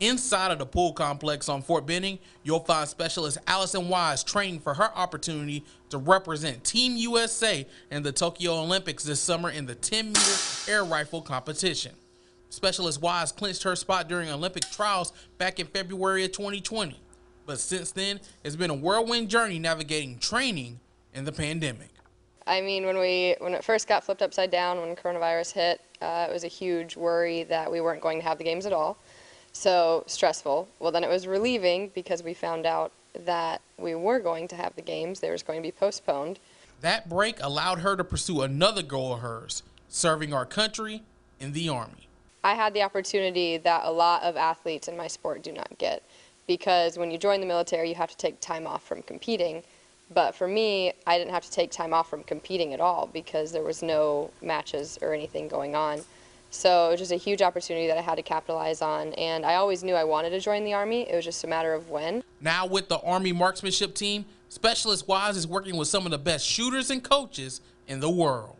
Inside of the pool complex on Fort Benning, you'll find specialist Allison Wise training for her opportunity to represent Team USA in the Tokyo Olympics this summer in the 10-meter air rifle competition. Specialist Wise clinched her spot during Olympic trials back in February of 2020. But since then, it's been a whirlwind journey navigating training in the pandemic. I mean, when it first got flipped upside down, when coronavirus hit, it was a huge worry that we weren't going to have the games at all. So stressful. Well, then it was relieving because we found out that we were going to have the games. They were going to be postponed. That break allowed her to pursue another goal of hers, serving our country in the Army. I had the opportunity that a lot of athletes in my sport do not get, because when you join the military, you have to take time off from competing. But for me, I didn't have to take time off from competing at all because there was no matches or anything going on. So it was just a huge opportunity that I had to capitalize on, and I always knew I wanted to join the Army. It was just a matter of when. Now with the Army marksmanship team, Specialist Wise is working with some of the best shooters and coaches in the world.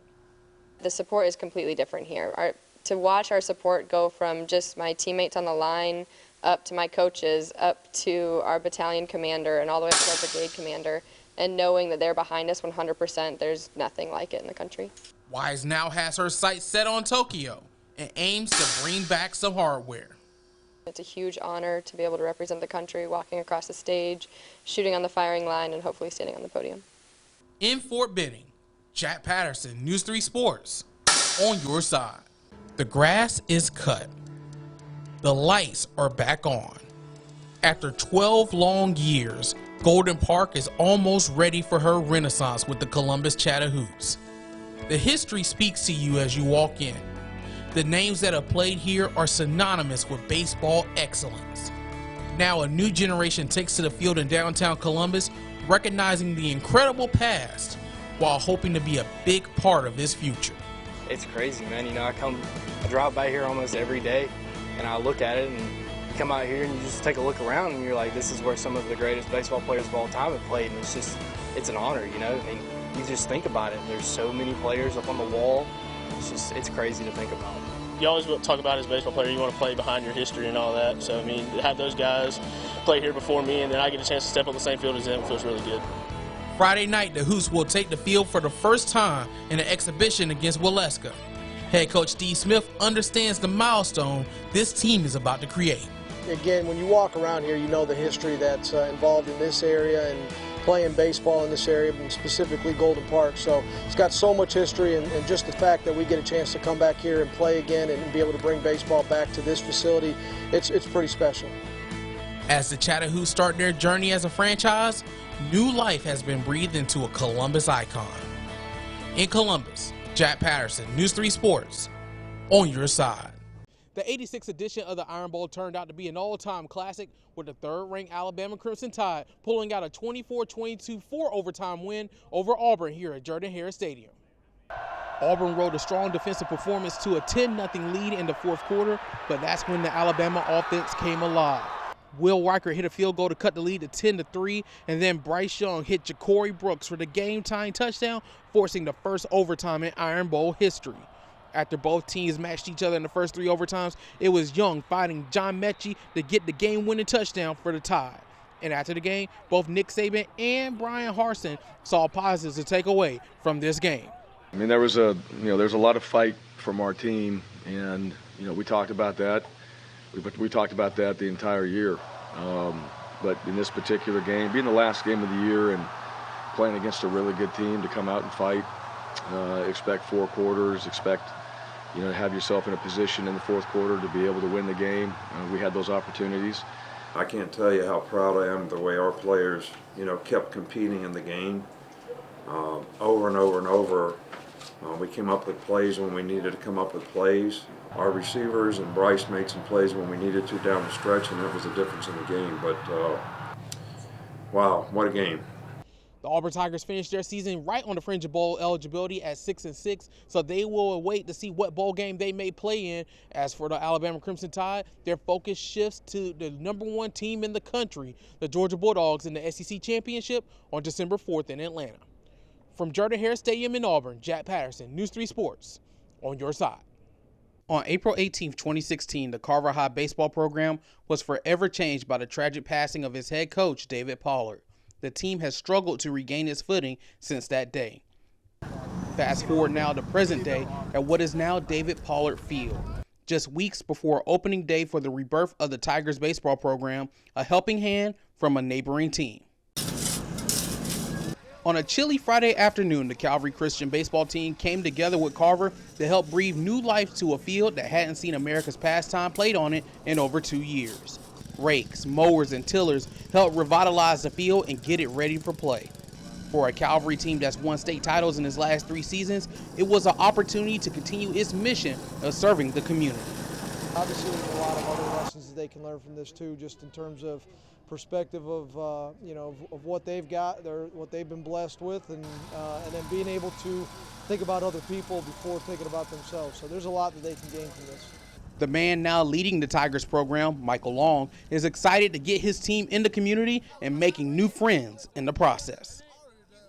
The support is completely different here. To watch our support go from just my teammates on the line up to my coaches, up to our battalion commander, and all the way up to our brigade commander, and knowing that they're behind us 100%, there's nothing like it in the country. Wise now has her sights set on Tokyo and aims to bring back some hardware. It's a huge honor to be able to represent the country, walking across the stage, shooting on the firing line, and hopefully standing on the podium. In Fort Benning, Jack Patterson, News 3 Sports, on your side. The grass is cut. The lights are back on. After 12 long years, Golden Park is almost ready for her renaissance with the Columbus Chatahoots. The history speaks to you as you walk in. The names that have played here are synonymous with baseball excellence. Now a new generation takes to the field in downtown Columbus, recognizing the incredible past while hoping to be a big part of this future. It's crazy, man. You know, I drive by here almost every day, and I look at it, and you come out here and you just take a look around, and you're like, this is where some of the greatest baseball players of all time have played, and it's an honor, you know. And you just think about it. There's so many players up on the wall. It's crazy to think about. You always talk about as a baseball player, you want to play behind your history and all that. So, I mean, to have those guys play here before me and then I get a chance to step on the same field as them feels really good. Friday night, the Hoots will take the field for the first time in an exhibition against Waleska. Head coach Steve Smith understands the milestone this team is about to create. Again, when you walk around here, you know the history that's involved in this area and playing baseball in this area, and specifically Golden Park. So it's got so much history, and just the fact that we get a chance to come back here and play again and be able to bring baseball back to this facility, it's pretty special. As the Chatahoots start their journey as a franchise, new life has been breathed into a Columbus icon. In Columbus, Jack Patterson, News 3 Sports, on your side. The 86th edition of the Iron Bowl turned out to be an all-time classic, with the third-ranked Alabama Crimson Tide pulling out a 24-22 4-overtime win over Auburn here at Jordan-Hare Stadium. Auburn rode a strong defensive performance to a 10-0 lead in the fourth quarter, but that's when the Alabama offense came alive. Will Riker hit a field goal to cut the lead to 10-3, and then Bryce Young hit Ja'Cory Brooks for the game-tying touchdown, forcing the first overtime in Iron Bowl history. After both teams matched each other in the first 3 overtimes, it was Young fighting John Mechie to get the game-winning touchdown for the Tide. And after the game, both Nick Saban and Brian Harsin saw positives to take away from this game. I mean, there's a lot of fight from our team, and we talked about that. We talked about that the entire year. But in this particular game, being the last game of the year and playing against a really good team, to come out and fight, expect 4 quarters, expect to have yourself in a position in the fourth quarter to be able to win the game. We had those opportunities. I can't tell you how proud I am of the way our players, kept competing in the game over and over and over. We came up with plays when we needed to come up with plays. Our receivers and Bryce made some plays when we needed to down the stretch, and that was the difference in the game. But, wow, what a game. The Auburn Tigers finished their season right on the fringe of bowl eligibility at 6-6, so they will wait to see what bowl game they may play in. As for the Alabama Crimson Tide, their focus shifts to the #1 team in the country, the Georgia Bulldogs, in the SEC Championship on December 4th in Atlanta. From Jordan-Hare Stadium in Auburn, Jack Patterson, News 3 Sports, on your side. On April 18, 2016, the Carver High baseball program was forever changed by the tragic passing of its head coach, David Pollard. The team has struggled to regain its footing since that day. Fast forward now to present day at what is now David Pollard Field. Just weeks before opening day for the rebirth of the Tigers baseball program, a helping hand from a neighboring team. On a chilly Friday afternoon, the Calvary Christian baseball team came together with Carver to help breathe new life to a field that hadn't seen America's pastime played on it in over 2 years. Rakes, mowers, and tillers helped revitalize the field and get it ready for play. For a Calvary team that's won state titles in its last 3 seasons, it was an opportunity to continue its mission of serving the community. Obviously, there's a lot of other lessons that they can learn from this too, just in terms of perspective of of what they've got, what they've been blessed with, and then being able to think about other people before thinking about themselves. So there's a lot that they can gain from this. The man now leading the Tigers program, Michael Long, is excited to get his team in the community and making new friends in the process.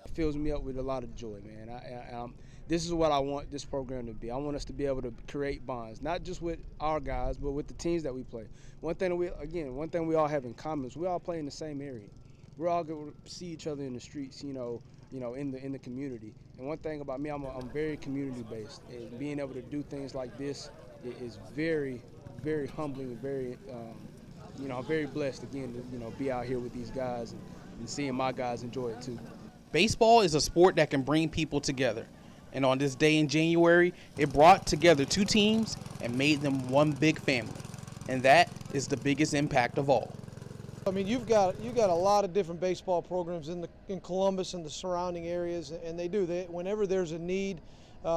It fills me up with a lot of joy, man. This is what I want this program to be. I want us to be able to create bonds, not just with our guys, but with the teams that we play. One thing we all have in common is we all play in the same area. We're all going to see each other in the streets, in the community. And one thing about me, I'm very community based. And being able to do things like this is very, very humbling and very, I'm very blessed again to be out here with these guys and seeing my guys enjoy it too. Baseball is a sport that can bring people together. And on this day in January, it brought together 2 teams and made them one big family. And that is the biggest impact of all. I mean, you've got a lot of different baseball programs in Columbus and the surrounding areas, and whenever there's a need,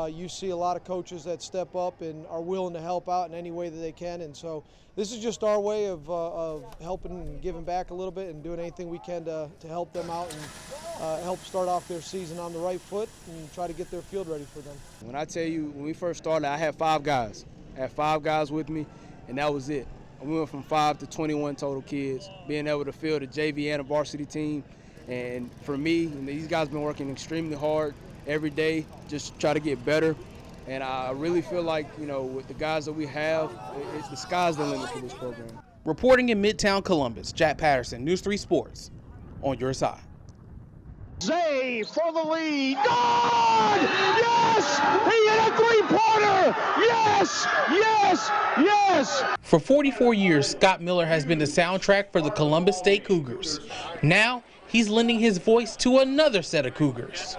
you see a lot of coaches that step up and are willing to help out in any way that they can. And so this is just our way of helping and giving back a little bit and doing anything we can to help them out and help start off their season on the right foot and try to get their field ready for them. When I tell you, when we first started, I had 5 guys. I had 5 guys with me, and that was it. We went from 5 to 21 total kids, being able to field a JV and a varsity team. And for me, these guys have been working extremely hard every day, just try to get better. And I really feel like, with the guys that we have, it's the sky's the limit for this program. Reporting in Midtown Columbus, Jack Patterson, News 3 Sports, on your side. Zay for the lead. Good! Yes! He hit a three-pointer! Yes! Yes! Yes! For 44 years, Scott Miller has been the soundtrack for the Columbus State Cougars. Now, he's lending his voice to another set of Cougars.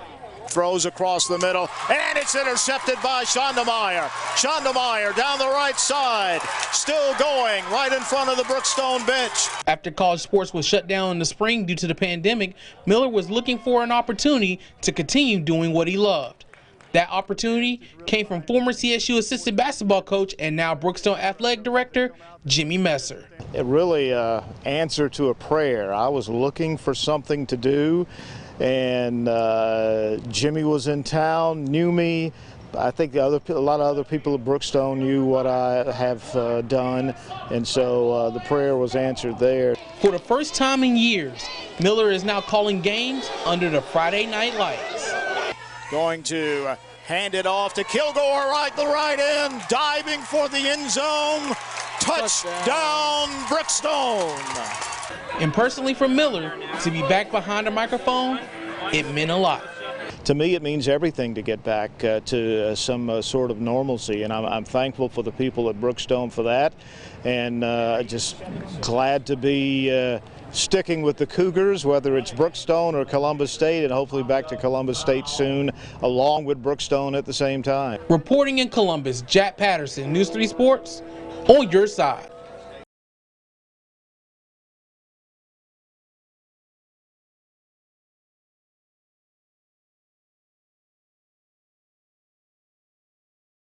Throws across the middle, and it's intercepted by Schondemeyer. Schondemeyer down the right side, still going right in front of the Brookstone bench. After college sports was shut down in the spring due to the pandemic, Miller was looking for an opportunity to continue doing what he loved. That opportunity came from former CSU assistant basketball coach and now Brookstone athletic director, Jimmy Messer. It really answer to a prayer. I was looking for something to do, and Jimmy was in town, knew me. I think a lot of other people at Brookstone knew what I have done, and so the prayer was answered there. For the first time in years, Miller is now calling games under the Friday night lights. Going to hand it off to Kilgore, the right end, diving for the end zone. Touchdown, Brookstone. And personally for Miller, to be back behind a microphone, it meant a lot. To me, it means everything to get back to some sort of normalcy, and I'm thankful for the people at Brookstone for that, and just glad to be sticking with the Cougars, whether it's Brookstone or Columbus State, and hopefully back to Columbus State soon, along with Brookstone at the same time. Reporting in Columbus, Jack Patterson, News 3 Sports, on your side.